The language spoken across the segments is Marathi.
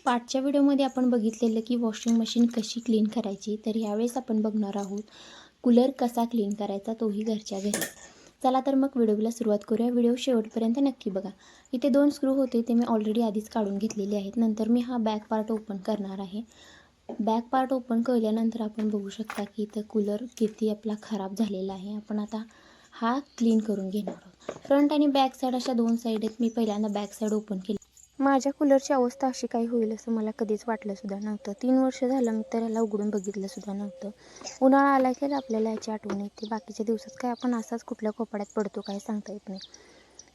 आजच्या व्हिडिओमध्ये आपण बघितलेलं की वॉशिंग मशीन कशी क्लीन करायची, तर यावेळेस आपण बघणार आहोत कूलर कसा क्लीन करायचा, तोही घरच्या घरी. चला तर मग व्हिडिओला सुरुवात करूया. व्हिडिओ शेवटपर्यंत नक्की बघा. इथे 2 स्क्रू होते, ते मी ऑलरेडी आधीच काढून घेतलेले आहेत. नंतर मी हा बॅक पार्ट ओपन करणार आहे. बॅक पार्ट ओपन केल्यानंतर आपण बघू शकता की इथं कूलर किती आपला खराब झालेला आहे. आपण आता हा क्लीन करून घेणार आहोत. फ्रंट आणि बॅक साईड अशा 2 साईड आहेत. मी पहिल्यांदा बॅक साईड ओपन केली. माझ्या कूलरची अवस्था अशी काही होईल असं मला कधीच वाटलंसुद्धा नव्हतं. 3 वर्ष झालं मी तर याला उघडून बघितलंसुद्धा नव्हतं. उन्हाळा आला की आपल्याला याची आठवण येते. बाकीच्या दिवसात काय आपण असाच कुठल्या कोपड्यात पडतो काय सांगता येत नाही.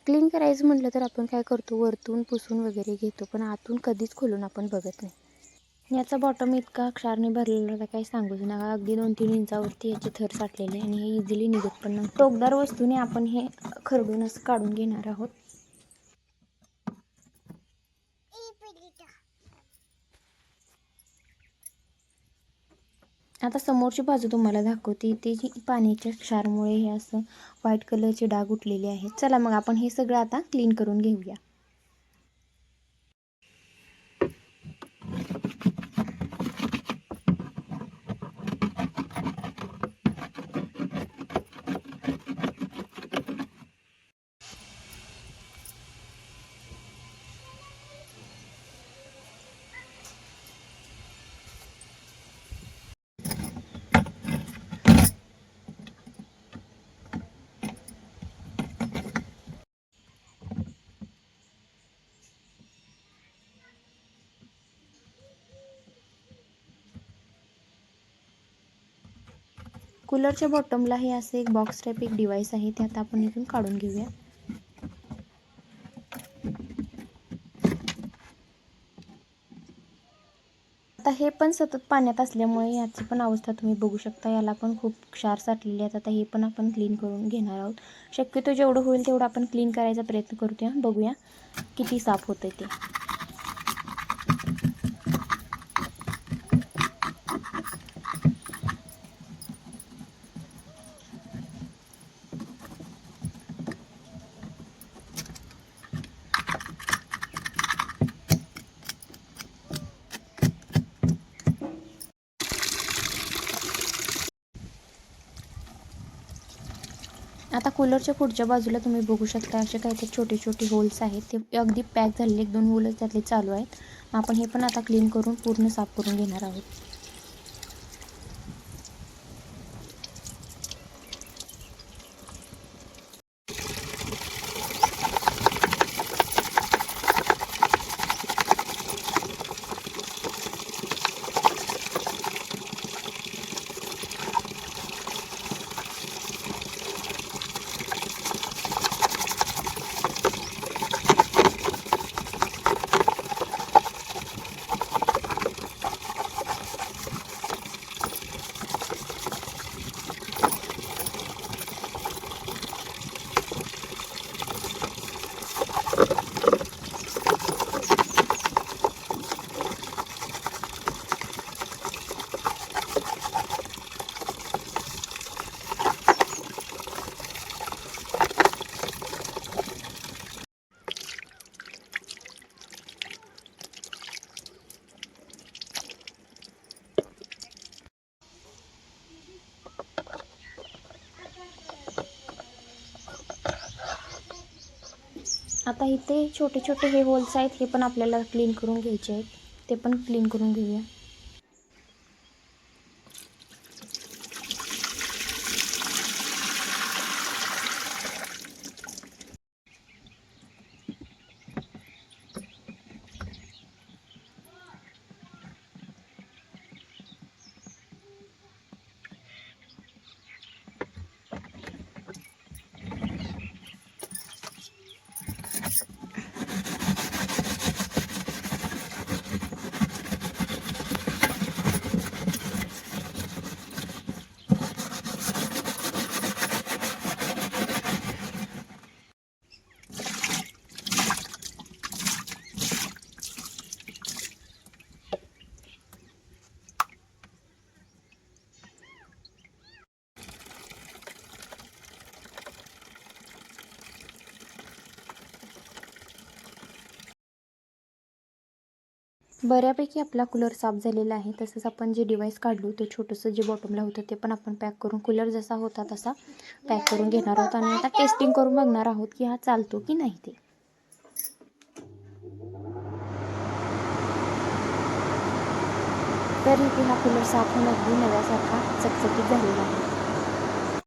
क्लीन करायचं म्हटलं तर आपण काय करतो, वरतून पुसून वगैरे घेतो, पण आतून कधीच खोलून आपण बघत नाही. याचा बॉटम इतका क्षारने भरलेला होता काही सांगूच नका. अगदी 2-3 इंचावरती याचे थर साठलेले आणि हे इझिली निघत पण नव्हते. टोकदार वस्तूने आपण हे खरडून असं काढून घेणार आहोत. आता समोरची बाजू तुम्हाला दाखवते. ते पाण्याच्या क्षारामुळे हे असं व्हाईट कलरचे डाग उठलेले आहेत. चला मग आपण हे सगळं आता क्लीन करून घेऊया. कूलरच्या बॉटमला हे असं एक बॉक्स टाईप एक डिव्हाइस आहे, ते आता आपण इथून काढून घेऊया. आता हे पण सतत पाण्यात असल्यामुळे याची पण अवस्था तुम्ही बघू शकता. याला पण खूप क्षार साठलेले आहेत. आता हे पण आपण क्लीन करून घेणार आहोत. शक्यतो जेवढं होईल तेवढं आपण क्लीन करायचा प्रयत्न करूया. बघूया किती साफ होतं ते. आता कूलरच्या पुढच्या बाजूला तुम्ही बघू शकता असे काहीतरी छोटे छोटे होल्स आहेत. ते अगदी पॅक झालेले 1-2 होल्स त्यातले चालू आहेत. आपण हे पण आता क्लीन करून पूर्ण साफ करून घेणार आहोत. आता इथे छोटे छोटे हे होल्स आहेत, हे पण आपल्याला क्लीन करून घ्यायचे आहेत. ते पण क्लीन करून घेऊया. बऱ्यापैकी आपला कूलर साफ झालेला आहे. तसंच आपण जे डिव्हाइस काढलं होतं छोटंसं जे बॉटमला होतं ते पण आपण पॅक करून कूलर जसा होता तसा पॅक करून घेणार आहोत आणि आता टेस्टिंग करून बघणार आहोत की हा चालतो की नाही ते. तर इथे हा कूलर साफ होऊन अगदी नव्यासारखा चकचकीत झालेला आहे.